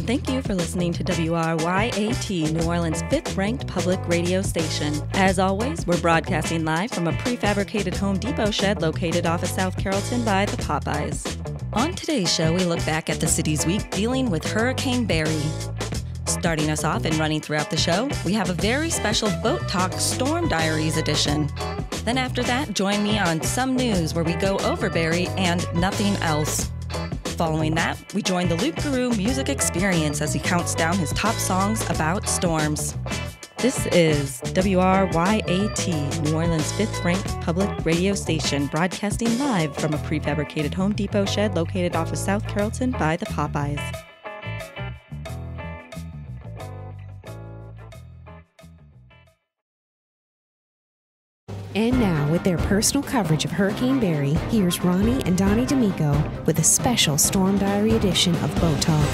Thank you for listening to WRYAT, New Orleans' 5th-ranked public radio station. As always, we're broadcasting live from a prefabricated Home Depot shed located off of South Carrollton by the Popeyes. On today's show, we look back at the city's week dealing with Hurricane Barry. Starting us off and running throughout the show, we have a very special Boat Talk Storm Diaries edition. Then after that, join me on Some News, where we go over Barry and nothing else. Following that, we join the Loupe Gooru Musical Experience as he counts down his top songs about storms. This is WRYAT, New Orleans' 5th-ranked public radio station, broadcasting live from a prefabricated Home Depot shed located off of South Carrollton by the Popeyes. And now, with their personal coverage of Hurricane Barry, here's Ronnie and Donnie Damico with a special Storm Diary edition of Boat Talk.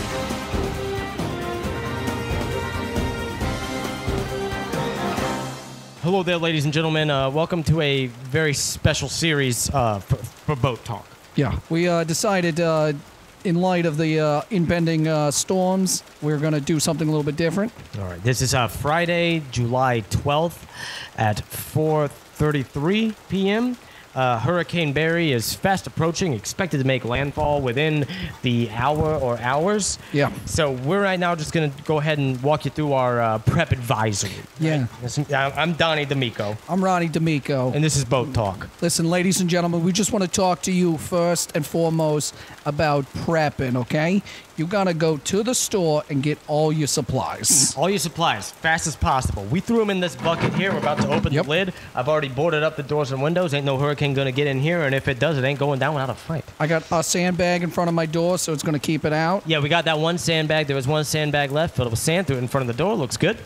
Hello there, ladies and gentlemen. Welcome to a very special series for Boat Talk. Yeah, we decided in light of the impending storms, we're going to do something a little bit different. All right, this is Friday, July 12th at 4:33 p.m. Hurricane Barry is fast approaching, expected to make landfall within the hour or hours. Yeah. So we're right now just going to go ahead and walk you through our prep advisory. Yeah. Right? I'm Donnie Damico. I'm Ronnie Damico. And this is Boat Talk. Listen, ladies and gentlemen, we just want to talk to you first and foremost about prepping, okay? You got to go to the store and get all your supplies. All your supplies, fast as possible. We threw them in this bucket here. We're about to open the lid. I've already boarded up the doors and windows. Ain't no hurricane going to get in here, and if it does, it ain't going down without a fight. I got a sandbag in front of my door, so it's going to keep it out. Yeah, we got that one sandbag. There was one sandbag left, filled with sand, threw it in front of the door. Looks good.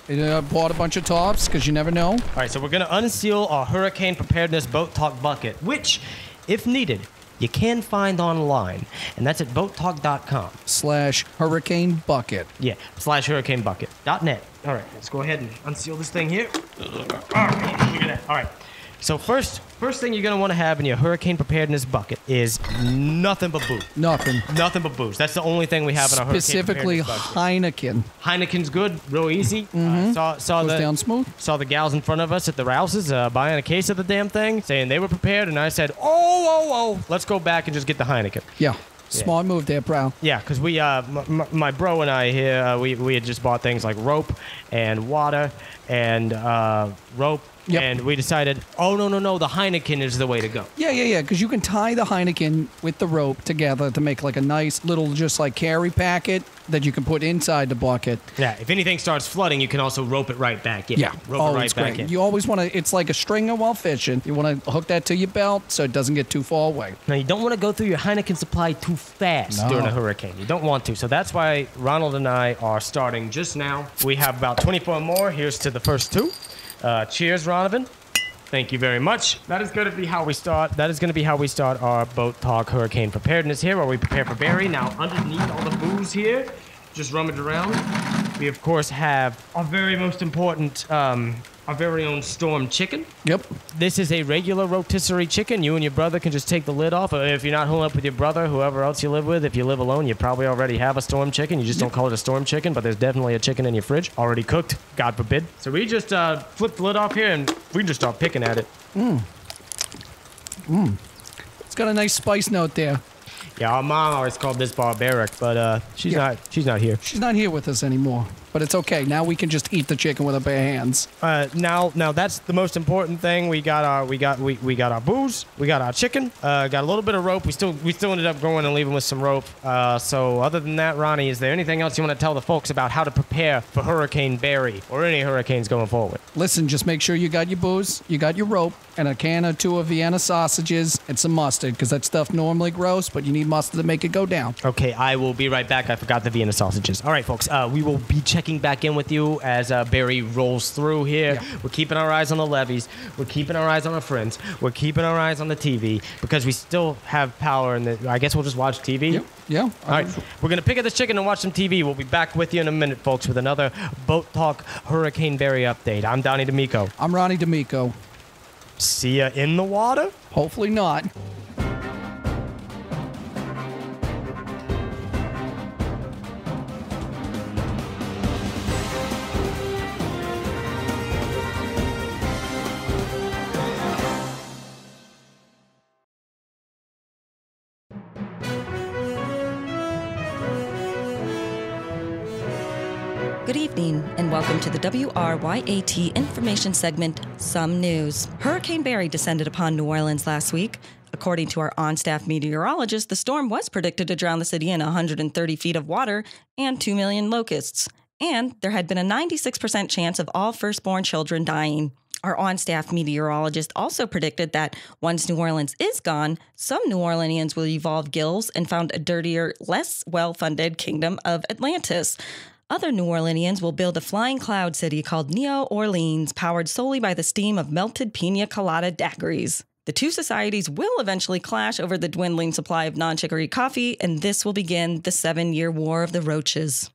Bought a bunch of tops, because you never know. All right, so we're going to unseal our Hurricane Preparedness Boat Talk bucket, which, if needed, you can find online, and that's at boattalk.com. /Hurricane Bucket. Yeah, /HurricaneBucket.net. All right, let's go ahead and unseal this thing here. All right, look at that. All right. So first thing you're going to want to have in your hurricane preparedness bucket is nothing but booze. Nothing. Nothing but booze. That's the only thing we have in our hurricane preparedness bucket. Specifically Heineken. Heineken's good, real easy. Mm-hmm. Goes down smooth. Saw the gals in front of us at the Rouses buying a case of the damn thing, saying they were prepared, and I said, oh, let's go back and just get the Heineken. Yeah. Smart move there, bro. Yeah, because we, my bro and I here, we had just bought things like rope and water and rope. Yep. And we decided, oh, no, the Heineken is the way to go. Yeah, because you can tie the Heineken with the rope together to make like a nice little just like carry packet that you can put inside the bucket. Yeah, if anything starts flooding, you can also rope it right back in. Yeah, rope it right back in. You always want to, it's like a stringer while fishing. You want to hook that to your belt so it doesn't get too far away. Now, you don't want to go through your Heineken supply too fast during a hurricane. You don't want to. So that's why Ronald and I are starting just now. We have about 24 more. Here's to the first two. Cheers, Ronovan. Thank you very much. That is going to be how we start. That is going to be how we start our Boat Talk Hurricane Preparedness here, where we prepare for Barry. Now, underneath all the booze here, just rummage around. We, of course, have our very most important, our very own Storm chicken. Yep. This is a regular rotisserie chicken. You and your brother can just take the lid off. If you're not hooking up with your brother, whoever else you live with, if you live alone, you probably already have a Storm chicken. You just don't call it a Storm chicken, but there's definitely a chicken in your fridge, already cooked, God forbid. So we just flip the lid off here, and we can just start picking at it. It's got a nice spice note there. Yeah, our mom always called this barbaric, but she's not here. She's not here with us anymore. But it's okay. Now we can just eat the chicken with our bare hands. Now that's the most important thing. We got our booze. We got our chicken. Got a little bit of rope. We still ended up going and leaving with some rope. So other than that, Ronnie, is there anything else you want to tell the folks about how to prepare for Hurricane Barry or any hurricanes going forward? Listen, just make sure you got your booze, you got your rope, and a can or two of Vienna sausages and some mustard, because that stuff normally gross, but you need mustard to make it go down. Okay, I will be right back. I forgot the Vienna sausages. All right, folks. We will be checking back in with you as Barry rolls through here. Yeah. We're keeping our eyes on the levees. We're keeping our eyes on our friends. We're keeping our eyes on the TV because we still have power. And I guess we'll just watch TV. Yeah. All right. We're going to pick at this chicken and watch some TV. We'll be back with you in a minute, folks, with another Boat Talk Hurricane Barry update. I'm Donnie Damico. I'm Ronnie Damico. See ya in the water? Hopefully not. Good evening, and welcome to the WRYAT information segment, Some News. Hurricane Barry descended upon New Orleans last week. According to our on-staff meteorologist, the storm was predicted to drown the city in 130 feet of water and 2 million locusts. And there had been a 96% chance of all firstborn children dying. Our on-staff meteorologist also predicted that once New Orleans is gone, some New Orleanians will evolve gills and found a dirtier, less well-funded kingdom of Atlantis. Other New Orleanians will build a flying cloud city called Neo Orleans, powered solely by the steam of melted pina colada daiquiris. The two societies will eventually clash over the dwindling supply of non-chicory coffee, and this will begin the 7-year War of the Roaches.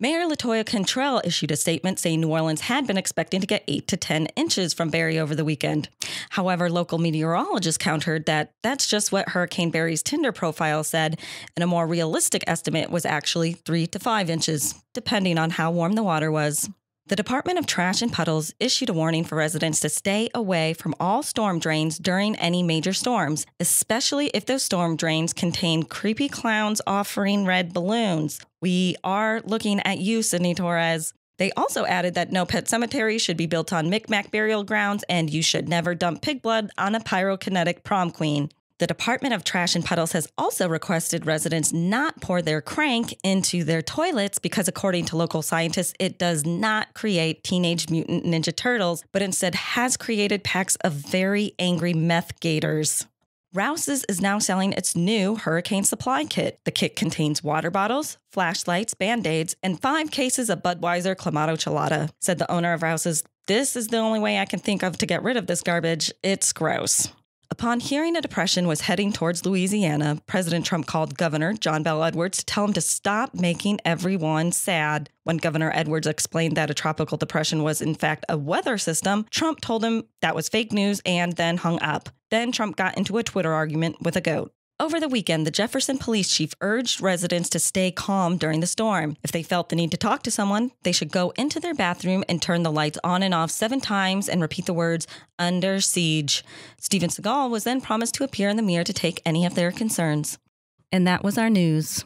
Mayor LaToya Cantrell issued a statement saying New Orleans had been expecting to get 8 to 10 inches from Barry over the weekend. However, local meteorologists countered that that's just what Hurricane Barry's Tinder profile said, and a more realistic estimate was actually 3 to 5 inches, depending on how warm the water was. The Department of Trash and Puddles issued a warning for residents to stay away from all storm drains during any major storms, especially if those storm drains contain creepy clowns offering red balloons. We are looking at you, Sydney Torres. They also added that no pet cemeteries should be built on Micmac burial grounds, and you should never dump pig blood on a pyrokinetic prom queen. The Department of Trash and Puddles has also requested residents not pour their crank into their toilets because, according to local scientists, it does not create Teenage Mutant Ninja Turtles, but instead has created packs of very angry meth gators. Rouse's is now selling its new hurricane supply kit. The kit contains water bottles, flashlights, Band-Aids, and 5 cases of Budweiser Clamato Chelada. Said the owner of Rouse's, "This is the only way I can think of to get rid of this garbage. It's gross." Upon hearing a depression was heading towards Louisiana, President Trump called Governor John Bel Edwards to tell him to stop making everyone sad. When Governor Edwards explained that a tropical depression was in fact a weather system, Trump told him that was fake news and then hung up. Then Trump got into a Twitter argument with a goat. Over the weekend, the Jefferson police chief urged residents to stay calm during the storm. If they felt the need to talk to someone, they should go into their bathroom and turn the lights on and off 7 times and repeat the words, "under siege." Steven Seagal was then promised to appear in the mirror to take any of their concerns. And that was our news.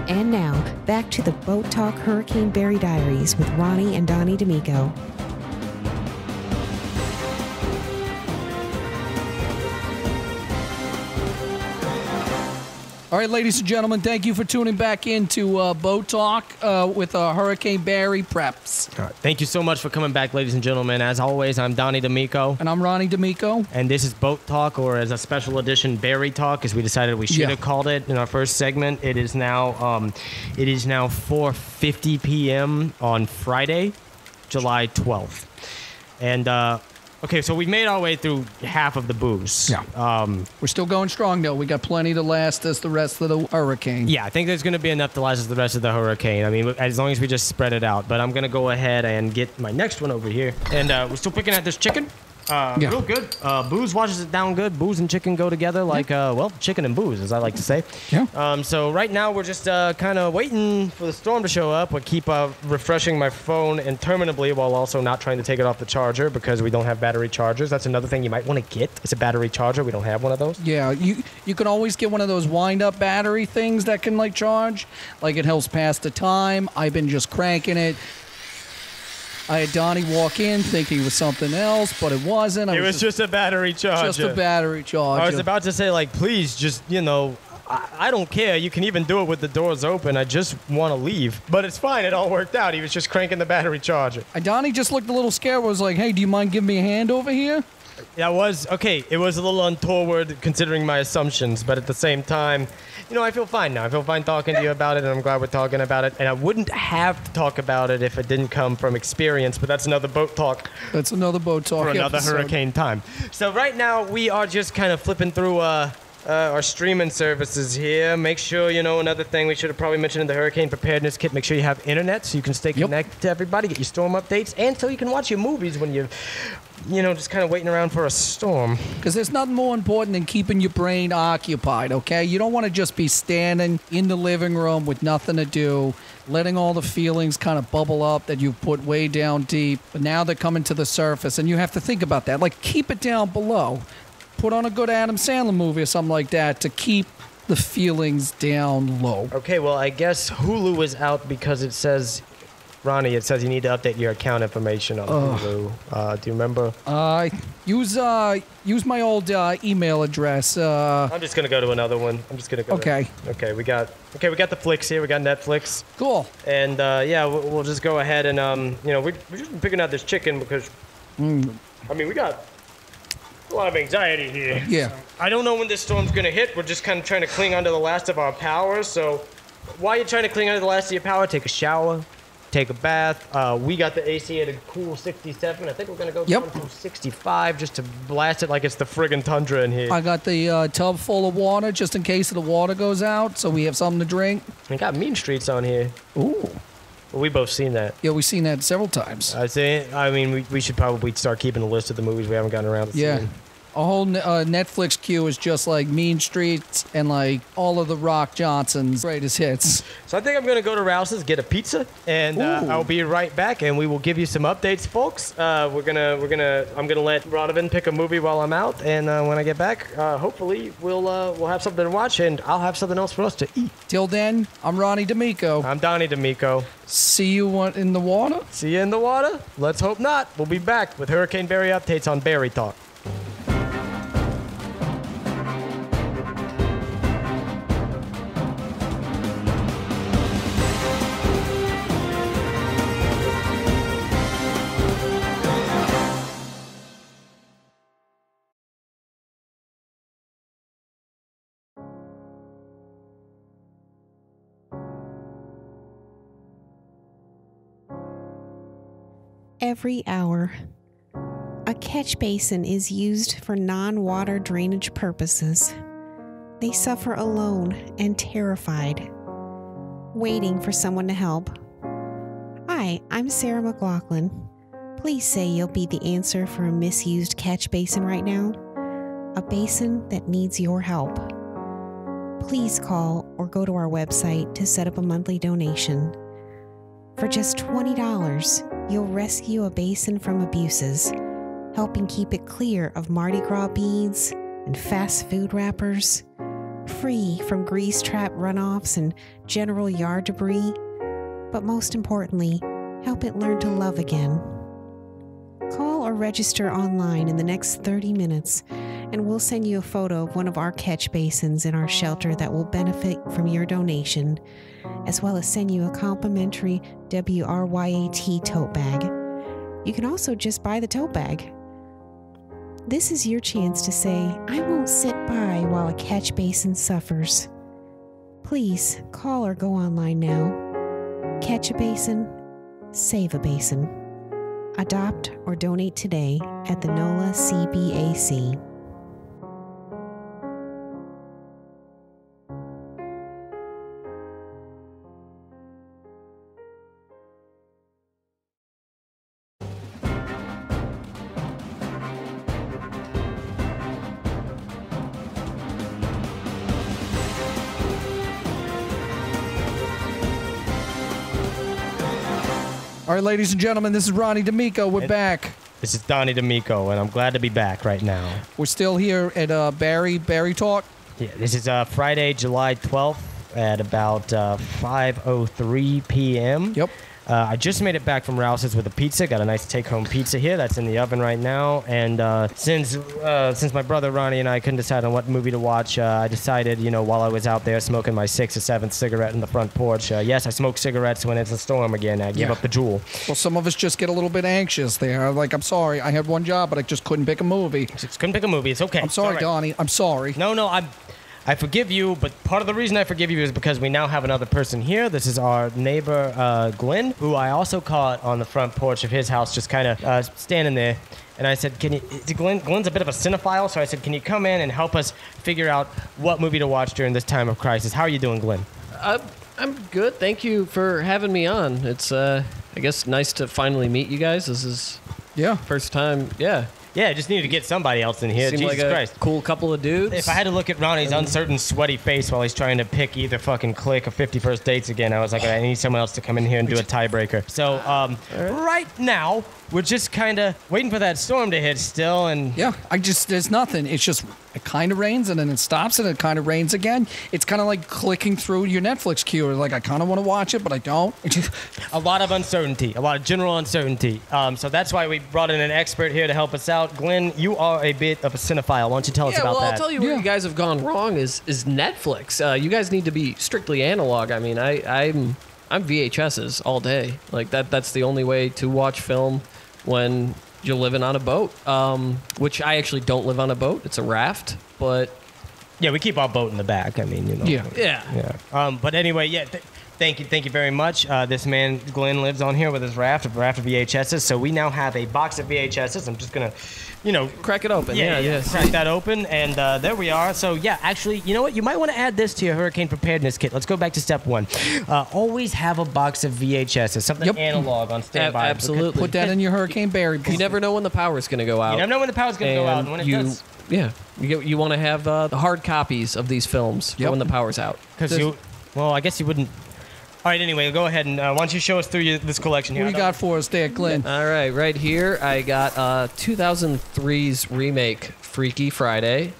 And now, back to the Boat Talk Hurricane Barry Diaries with Ronnie and Donnie Damico. All right, ladies and gentlemen, thank you for tuning back into Boat Talk with Hurricane Barry preps. All right. Thank you so much for coming back, ladies and gentlemen. As always, I'm Donnie Damico. And I'm Ronnie Damico. And this is Boat Talk, or as a special edition, Barry Talk, as we decided we should have called it in our first segment. It is now 4:50 p.m. on Friday, July 12th. And okay, so we made our way through half of the booze. Yeah. We're still going strong, though. We got plenty to last us the rest of the hurricane. Yeah, I think there's going to be enough to last us the rest of the hurricane. I mean, as long as we just spread it out. But I'm going to go ahead and get my next one over here. And we're still picking at this chicken. Real good. Booze washes it down good. Booze and chicken go together like, chicken and booze, as I like to say. Yeah. So right now we're just kind of waiting for the storm to show up. We keep refreshing my phone interminably while also not trying to take it off the charger because we don't have battery chargers. That's another thing you might want to get. It's a battery charger. We don't have one of those. Yeah, you can always get one of those wind-up battery things that can, like, charge. Like, it helps pass the time. I've been just cranking it. I had Donnie walk in thinking it was something else, but it wasn't. It was just a battery charger. Just a battery charger. I was about to say, like, please, just, I don't care. You can even do it with the doors open. I just want to leave. But it's fine. It all worked out. He was just cranking the battery charger. Donnie just looked a little scared. Was like, hey, do you mind giving me a hand over here? It was a little untoward considering my assumptions, but at the same time, I feel fine now. I feel fine talking to you about it, and I'm glad we're talking about it. And I wouldn't have to talk about it if it didn't come from experience, but that's another boat talk. That's another boat talk for another episode. hurricane time. So right now, we are just kind of flipping through our streaming services here. Make sure, another thing we should have probably mentioned in the hurricane preparedness kit, make sure you have internet so you can stay connected to everybody, get your storm updates, and so you can watch your movies when you just kind of waiting around for a storm. Because there's nothing more important than keeping your brain occupied, okay? You don't want to just be standing in the living room with nothing to do, letting all the feelings kind of bubble up that you've put way down deep, but now they're coming to the surface, and you have to think about that. Like, keep it down below. Put on a good Adam Sandler movie or something like that to keep the feelings down low. Okay, well, I guess Hulu is out because it says, Ronnie, it says you need to update your account information on Hulu. Do you remember? Use my old email address. I'm just gonna go to another one. I'm just gonna go. Okay. Okay, we got the flicks here. We got Netflix. Cool. And yeah, we'll just go ahead and we're just picking out this chicken because I mean we got a lot of anxiety here. Yeah. So, I don't know when this storm's gonna hit. We're just kind of trying to cling onto the last of our power. So while you're trying to cling onto the last of your power, take a shower, take a bath. We got the AC at a cool 67. I think we're gonna go down to 65 just to blast it like it's the friggin' tundra in here. I got the tub full of water just in case the water goes out, so we have something to drink. We got Mean Streets on here. Ooh. Well, we both seen that. Yeah, we've seen that several times. I mean, we should probably start keeping a list of the movies we haven't gotten around to seeing. A whole Netflix queue is just like Mean Streets and like all of the Rock Johnson's greatest hits. So I think I'm gonna go to Rouse's, get a pizza, and I'll be right back, and we will give you some updates, folks. I'm gonna let Ronovan pick a movie while I'm out, and when I get back, hopefully we'll have something to watch, and I'll have something else for us to eat. Till then, I'm Ronnie Damico. I'm Donnie Damico. See you in the water? See you in the water? Let's hope not. We'll be back with Hurricane Barry updates on Barry Talk. Every hour, a catch basin is used for non-water drainage purposes. They suffer alone and terrified, waiting for someone to help. Hi, I'm Sarah McLaughlin. Please say you'll be the answer for a misused catch basin right now, a basin that needs your help. Please call or go to our website to set up a monthly donation. For just $20, you'll rescue a basin from abuses, helping keep it clear of Mardi Gras beads and fast food wrappers, free from grease trap runoffs and general yard debris, but most importantly, help it learn to love again. Call or register online in the next 30 minutes, and we'll send you a photo of one of our catch basins in our shelter that will benefit from your donation, as well as send you a complimentary WRYAT tote bag. You can also just buy the tote bag. This is your chance to say, I won't sit by while a catch basin suffers. Please call or go online now. Catch a basin, save a basin. Adopt or donate today at the NOLA CBAC. All right, ladies and gentlemen, this is Ronnie Damico. We're back. This is Donnie Damico, and I'm glad to be back right now. We're still here at Barry Talk. Yeah, this is Friday, July 12th at about 5:03 p.m. Yep. I just made it back from Rouse's with a pizza. Got a nice take-home pizza here that's in the oven right now. And since my brother Ronnie and I couldn't decide on what movie to watch, I decided, while I was out there smoking my 6th or 7th cigarette in the front porch. Yes, I smoke cigarettes when it's a storm again. I give up the jewel. Well, some of us just get a little bit anxious there. Like, I'm sorry, I had one job, but I just couldn't pick a movie. Just couldn't pick a movie. It's okay. I'm sorry, Donnie. I'm sorry. No, I forgive you, but part of the reason I forgive you is because we now have another person here. This is our neighbor, Glenn, who I also caught on the front porch of his house, just kind of standing there. And I said, Glenn's a bit of a cinephile, so I said, can you come in and help us figure out what movie to watch during this time of crisis? How are you doing, Glenn? I'm good. Thank you for having me on. It's, I guess, nice to finally meet you guys. This is Yeah. First time, yeah. Yeah, I just needed to get somebody else in here. Seemed Jesus like a Christ. cool couple of dudes. If I had to look at Ronnie's uncertain, sweaty face while he's trying to pick either fucking Click or 50 First Dates again, I was like, I need someone else to come in here and do a tiebreaker. So, right now, we're just kind of waiting for that storm to hit still, and... Yeah, there's nothing. It's just, it kind of rains, and then it stops, and it kind of rains again. It's kind of like clicking through your Netflix queue. Like, I kind of want to watch it, but I don't. A lot of uncertainty, a lot of general uncertainty. So that's why we brought in an expert here to help us out. Glenn, you are a bit of a cinephile. Why don't you tell us about that? I'll tell you where you guys have gone wrong is Netflix. You guys need to be strictly analog. I mean, I'm VHSs all day. Like, that's the only way to watch film when you're living on a boat, which I actually don't live on a boat. It's a raft, but... Yeah, we keep our boat in the back. I mean, you know. Yeah. But anyway, yeah, thank you very much. This man, Glenn, lives on here with his raft of VHSs, so we now have a box of VHSs. I'm just going to, crack it open. Yeah. Crack that open, and there we are. So, yeah, actually, you know what? You might want to add this to your hurricane preparedness kit. Let's go back to step one. Always have a box of VHSs, something analog on standby. Absolutely. Put that in your Hurricane Barry book. You never know when the power's going to go out. You never know when the power's going to go out, and when it does. Yeah, you want to have the hard copies of these films for when the power's out. Well, I guess you wouldn't. All right, anyway, go ahead and why don't you show us through this collection here. What do you got for us there, Glenn? All right here I got 2003's remake, Freaky Friday.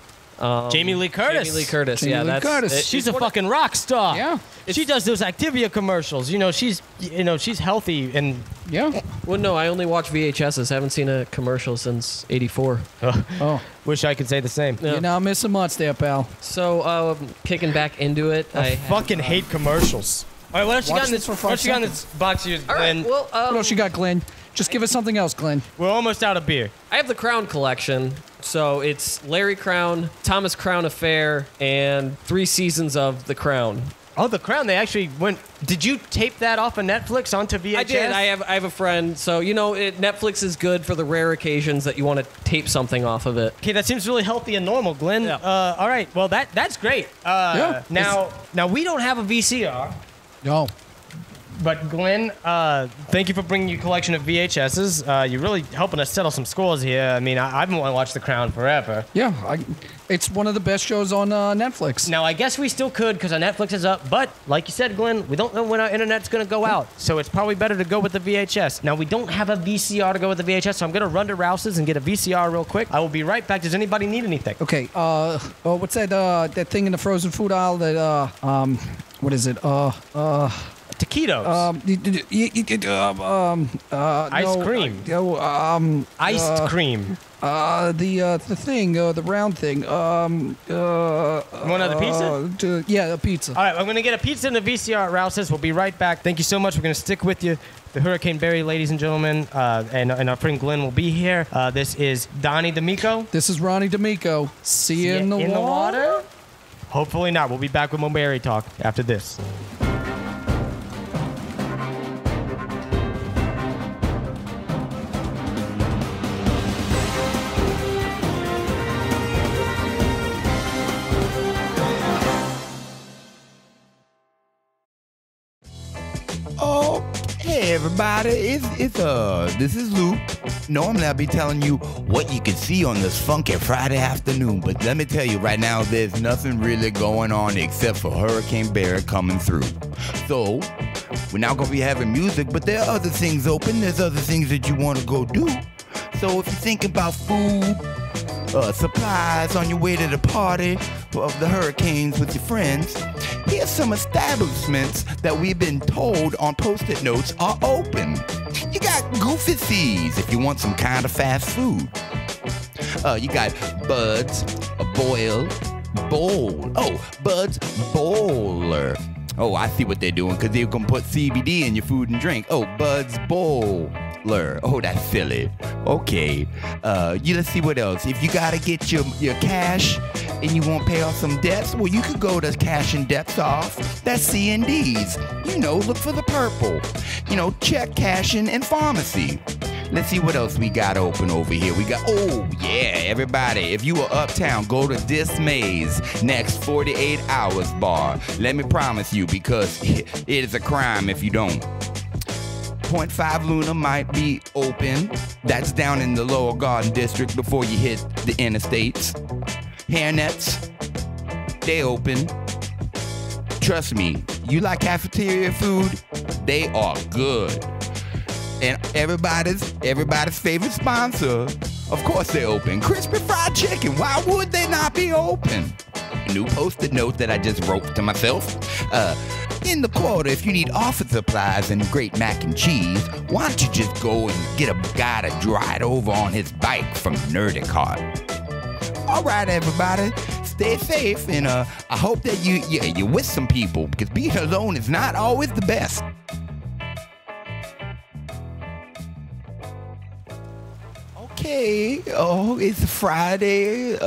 Jamie Lee Curtis. Jamie Lee Curtis, Jamie Lee Curtis. She's a fucking rock star. Yeah. She does those Activia commercials. She's healthy and... Yeah. Well, no, I only watch VHSs. Haven't seen a commercial since '84. Oh. Wish I could say the same. Yeah. You're not missing much there, pal. So, kicking back into it. I fucking hate commercials. All right, what else you got in this box here, Glenn? All right, well, what else you got, Glenn? Just give us something else, Glenn. We're almost out of beer. I have the Crown collection. So it's Larry Crown, Thomas Crown Affair, and 3 seasons of The Crown. Oh, The Crown, they actually went... Did you tape that off of Netflix onto VHS? I did. I have a friend. So, Netflix is good for the rare occasions that you want to tape something off of it. Okay, that seems really healthy and normal, Glenn. Yeah. All right, well, that's great. Now, we don't have a VCR. No. But Glenn, thank you for bringing your collection of VHSs. You're really helping us settle some scores here. I mean, I've been wanting to watch The Crown forever. Yeah, it's one of the best shows on Netflix. Now, I guess we still could because our Netflix is up. But like you said, Glenn, we don't know when our internet's going to go out. So it's probably better to go with the VHS. Now, we don't have a VCR to go with the VHS, so I'm going to run to Rouse's and get a VCR real quick. I will be right back. Does anybody need anything? Okay, what's that thing in the frozen food aisle that, what is it? Taquitos. Ice cream. Iced cream. The thing, the round thing. Want another pizza? Yeah, a pizza. All right, I'm going to get a pizza and a VCR at Rouse's. We'll be right back. Thank you so much. We're going to stick with you. The Hurricane Barry, ladies and gentlemen, and our friend Glenn will be here. This is Donnie Damico. This is Ronnie Damico. See you in the water? Hopefully not. We'll be back with more Barry talk after this. Oh, hey everybody, this is Loupe. Normally I'll be telling you what you can see on this funky Friday afternoon, but let me tell you right now, there's nothing really going on except for Hurricane Barry coming through. So, we're not going to be having music, but there are other things open, there's other things that you want to go do. So if you're thinking about food, supplies on your way to the party of the hurricanes with your friends, here's some establishments that we've been told on Post-it notes are open. You got Goofy C's if you want some kind of fast food. You got Bud's Bowl. Oh, Bud's Bowler. Oh, I see what they're doing, because they're going to put CBD in your food and drink. Oh, Bud's Bowler. Oh, that's silly. Okay. Let's see what else. If you got to get your cash and you want to pay off some debts, well, you could go to Cash and Debts Off. That's C&D's. Look for the purple. Check cashing and pharmacy. Let's see what else we got open over here. We got, oh yeah, everybody, if you are uptown, go to Dismay's next 48 hours bar. Let me promise you, because it is a crime if you don't. .5 Luna might be open. That's down in the Lower Garden District before you hit the interstates. Hairnets, they open. Trust me, you like cafeteria food? They are good. And everybody's favorite sponsor, of course they're open. Crispy Fried Chicken, why would they not be open? A new Post-it note that I just wrote to myself. In the quarter, if you need office supplies and great mac and cheese, why don't you just go and get a guy to ride over on his bike from Nerdy Cart? All right, everybody, stay safe, and I hope that you're with some people, because being alone is not always the best. Okay, it's Friday.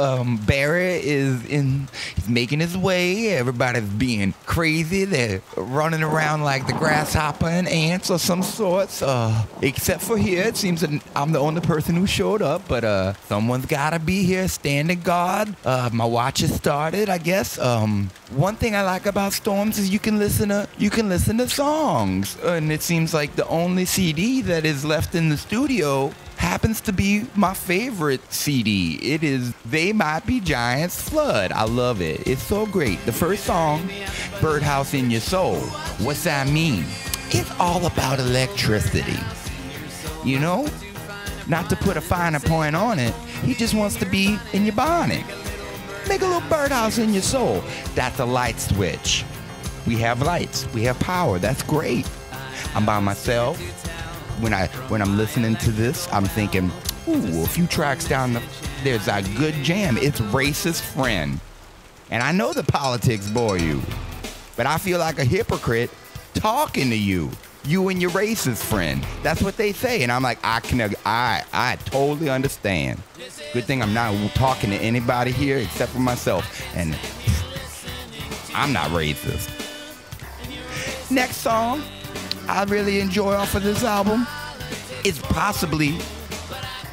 Barry he's making his way. Everybody's being crazy. They're running around like the grasshopper and ants or some sorts. Except for here, it seems that I'm the only person who showed up, but someone's gotta be here standing guard. My watch has started, I guess. One thing I like about Storms is you can listen to songs, and it seems like the only CD that is left in the studio happens to be my favorite CD. It is They Might Be Giants Flood. I love it. It's so great. The first song, Birdhouse in Your Soul. What's that mean? It's all about electricity. You know? Not to put a finer point on it, he just wants to be in your bonnet. Make a little birdhouse in your soul. That's a light switch. We have lights. We have power. That's great. I'm by myself. When I'm listening to this, I'm thinking, ooh, a few tracks down there's a good jam. It's Racist Friend. And I know the politics bore you, but I feel like a hypocrite talking to you and your racist friend. That's what they say. And I'm like, I totally understand. Good thing I'm not talking to anybody here except for myself. And I'm not racist. Next song I really enjoy off of this album is possibly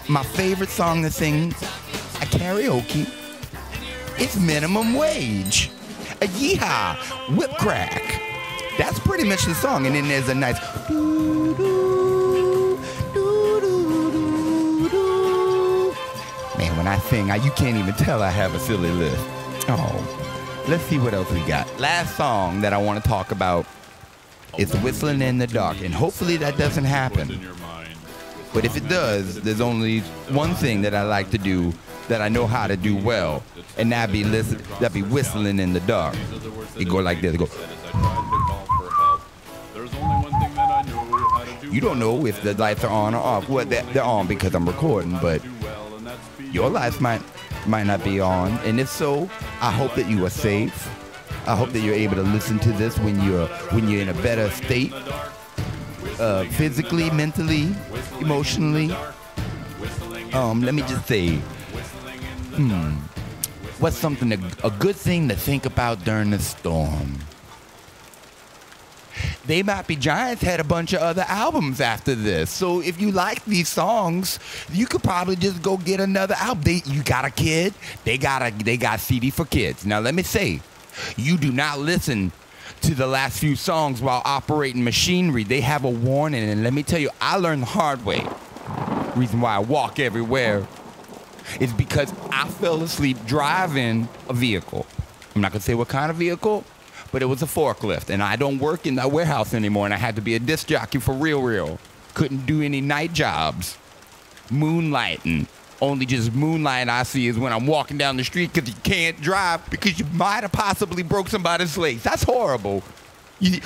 my favorite song to sing at karaoke. It's Minimum Wage. A yeehaw, whip crack. That's pretty much the song. And then there's a nice doo doo doo doo doo. Man, when I sing, you can't even tell I have a silly list. Oh, let's see what else we got. Last song that I want to talk about. It's Whistling in the Dark, and hopefully that doesn't happen. But if it does, there's only one thing that I like to do that I know how to do well, and that'd be whistling in the dark. It go like this. It go. You don't know if the lights are on or off. Well, they're on because I'm recording, but your lights might not be on, and if so, I hope that you are safe. I hope that you're able to listen to this when you're in a better state, physically, mentally, emotionally. Let me just say, what's a good thing to think about during the storm? They Might Be Giants had a bunch of other albums after this. So if you like these songs, you could probably just go get another album. You got a kid, they got CD for kids. Now let me say, you do not listen to the last few songs while operating machinery. They have a warning, and let me tell you, I learned the hard way. Reason why I walk everywhere is because I fell asleep driving a vehicle. I'm not gonna say what kind of vehicle, but it was a forklift, and I don't work in that warehouse anymore, and I had to be a disc jockey for real. Couldn't do any night jobs. Moonlighting. Only just moonlight I see is when I'm walking down the street because you can't drive because you might have possibly broke somebody's legs. That's horrible.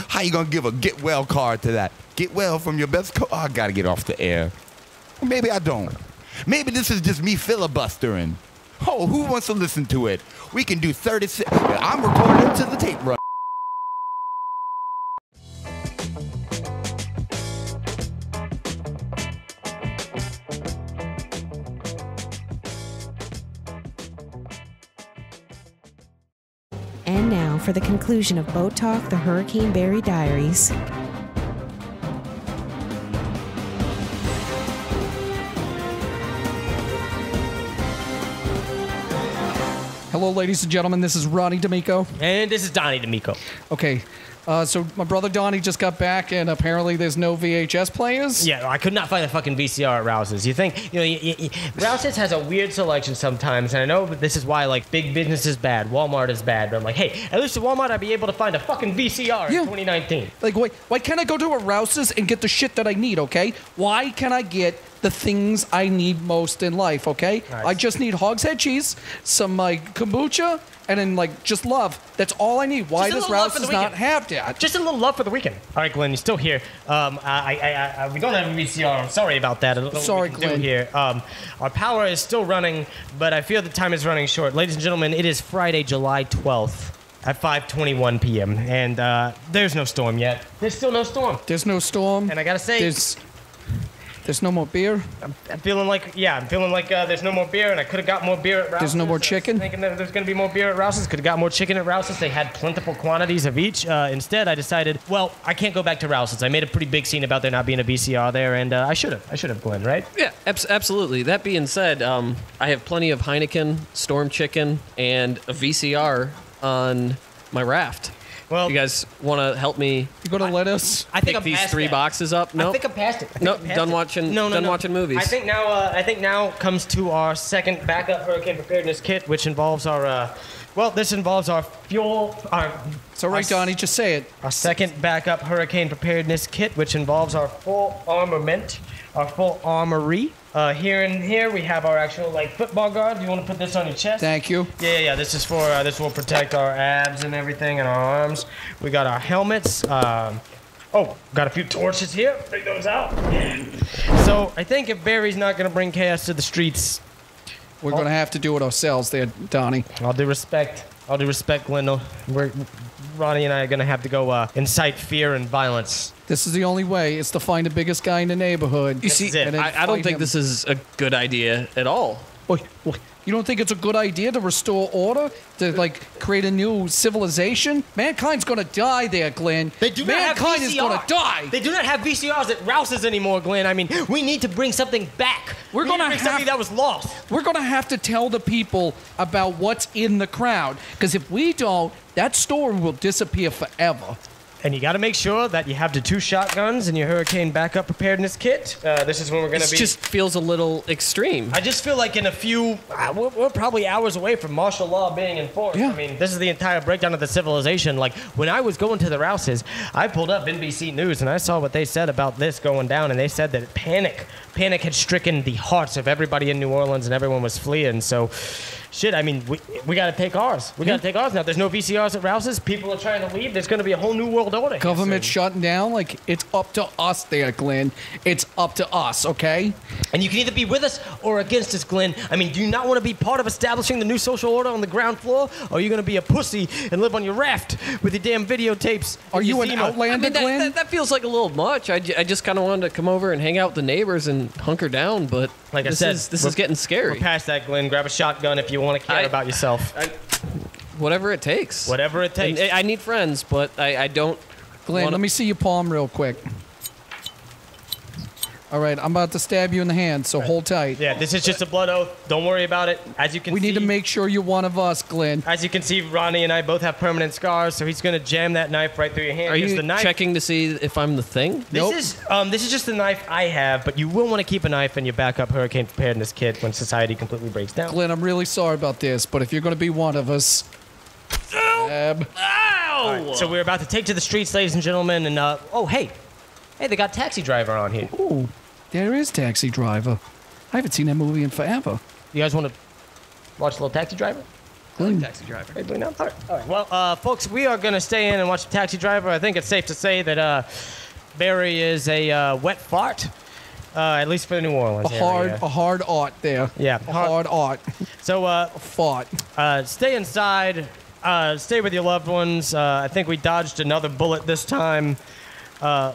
How you going to give a get well card to that? Get well from your best Oh, I got to get off the air. Or maybe I don't. Maybe this is just me filibustering. Oh, who wants to listen to it? We can do 36. I'm recording to the tape run. And now for the conclusion of Boat Talk, the Hurricane Barry Diaries. Hello, ladies and gentlemen. This is Ronnie Damico. And this is Donnie Damico. Okay, So my brother Donnie just got back, and apparently there's no VHS players. Yeah, I could not find a fucking VCR at Rouse's. You think, Rouse's has a weird selection sometimes, and I know this is why, like, big business is bad, Walmart is bad, but I'm like, hey, at least at Walmart I'd be able to find a fucking VCR in 2019. Like, why can't I go to a Rouse's and get the shit that I need, okay? Why can't I get the things I need most in life, okay? Nice. I just need hogshead cheese, some, like, kombucha, and then, like, just love. That's all I need. Why does Rouse's not have that? Just a little love for the weekend. All right, Glenn, you're still here. We don't have a VCR. I'm sorry about that. I don't know Sorry, what we can Glenn. do here. Our power is still running, but I feel the time is running short. Ladies and gentlemen, it is Friday, July 12th at 5:21 p.m., and there's no storm yet. There's still no storm. There's no storm. And I gotta say, There's no more beer. I'm feeling like there's no more beer, and I could have got more beer at Rouse's. There's no more I was chicken? thinking that there's going to be more beer at Rouse's. Could have got more chicken at Rouse's. They had plentiful quantities of each. Instead, I decided, well, I can't go back to Rouse's. I made a pretty big scene about there not being a VCR there, and I should have, Glenn, right? Yeah, absolutely. That being said, I have plenty of Heineken, Storm Chicken, and a VCR on my raft. Well, You guys want to help me You gonna let us? I think pick I'm these past 3 that. boxes up? No, I think I'm past it. No, done watching movies. I think now comes to our second backup hurricane preparedness kit, which involves our this involves our fuel. It's all right, Donnie. Just say it. Our second backup hurricane preparedness kit, which involves our full armament, our full armory. Here we have our actual football guard. Do you want to put this on your chest? Thank you. Yeah. This is for this will protect our abs and everything and our arms. We got our helmets. Got a few torches here. Bring those out. So I think if Barry's not gonna bring chaos to the streets, We're gonna have to do it ourselves, there, Donnie. All due respect, Glenn. Ronnie and I are gonna have to go incite fear and violence. This is the only way. It's to find the biggest guy in the neighborhood. You see, is it. I don't think this is a good idea at all. Wait, you don't think it's a good idea to restore order? To, create a new civilization? Mankind's gonna die there, Glenn. They do not have Mankind VCR. is gonna die. They do not have VCRs at Rouse's anymore, Glenn. I mean, we need to bring something back. We're We need to gonna bring have- something that was lost. We're gonna have to tell the people about what's in the crowd. Because if we don't, that story will disappear forever. And you got to make sure that you have the 2 shotguns in your hurricane backup preparedness kit. This is when we're going to This be. just feels a little extreme. I just feel like in a few, we're probably hours away from martial law being enforced. Yeah. I mean, this is the entire breakdown of the civilization. Like, when I was going to the Rouse's, I pulled up NBC News and I saw what they said about this going down, and they said that panic had stricken the hearts of everybody in New Orleans and everyone was fleeing. So, shit, I mean, we got to take ours. We got to take ours now. There's no VCRs at Rouse's. People are trying to leave. There's going to be a whole new world order. Government soon. shutting down, it's up to us there, Glenn. It's up to us, okay? And you can either be with us or against us, Glenn. I mean, do you not want to be part of establishing the new social order on the ground floor? Or are you going to be a pussy and live on your raft with your damn videotapes? Are and you your an Zima? outlander, Glenn? That feels like a little much. I just kind of wanted to come over and hang out with the neighbors and hunker down, but Like I this said, is getting scary. We're past that, Glenn. Grab a shotgun if you want to care about yourself. Whatever it takes. Whatever it takes. And I need friends, but I don't. Glenn, let me see your palm real quick. All right, I'm about to stab you in the hand, so hold tight. Yeah, this is just a blood oath. Don't worry about it. As you can We see, need to make sure you're one of us, Glenn. As you can see, Ronnie and I both have permanent scars, so he's going to jam that knife right through your hand. Are Here's you the knife. checking to see if I'm the thing? This is just the knife I have, but you will want to keep a knife in your backup hurricane preparedness kit when society completely breaks down. Glenn, I'm really sorry about this, but if you're going to be one of us... Stab. All right, so we're about to take to the streets, ladies and gentlemen, and hey, they got Taxi Driver on here. Ooh, there is Taxi Driver. I haven't seen that movie in forever. You guys want to watch a little Taxi Driver? Glenn, Taxi driver. Everybody know? All right. Well, folks, we are going to stay in and watch the Taxi Driver. I think it's safe to say that Barry is a wet fart, at least for the New Orleans area. a hard art there. Yeah, A hard art. So, Fart. stay inside. Stay with your loved ones. I think we dodged another bullet this time.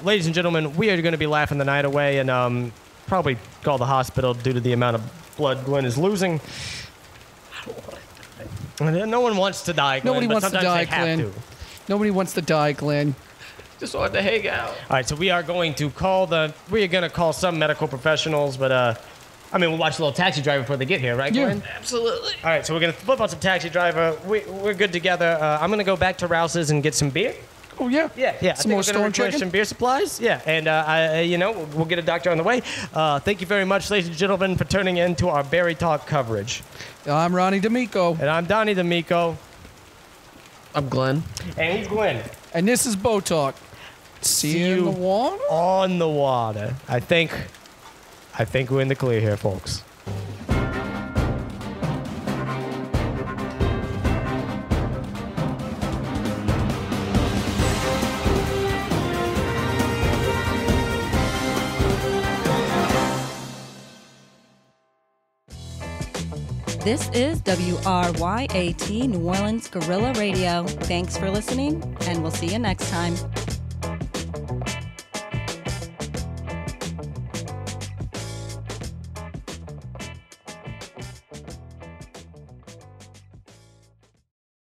Ladies and gentlemen, we are going to be laughing the night away and probably call the hospital due to the amount of blood Glenn is losing. No one wants to die, Glenn. Nobody but wants to sometimes die, they have Glenn. to. Nobody wants to die, Glenn. Just wanted to hang out. All right, so we are going to call some medical professionals, but we'll watch a little Taxi Driver before they get here, right, Glenn? Absolutely. All right, so we're going to flip on some Taxi Driver. We're good together. I'm going to go back to Rouse's and get some beer. Oh, yeah. Yeah. I Some think more we're Storm gonna replenish chicken? some beer supplies. Yeah, and we'll get a doctor on the way. Thank you very much, ladies and gentlemen, for tuning in to our Berry Talk coverage. I'm Ronnie Damico. And I'm Donnie Damico. I'm Glenn. And he's Glenn. And this is Bo Talk. See you in the water? On the water. I think we're in the clear here, folks. This is WRYAT New Orleans Guerrilla Radio. Thanks for listening, and we'll see you next time.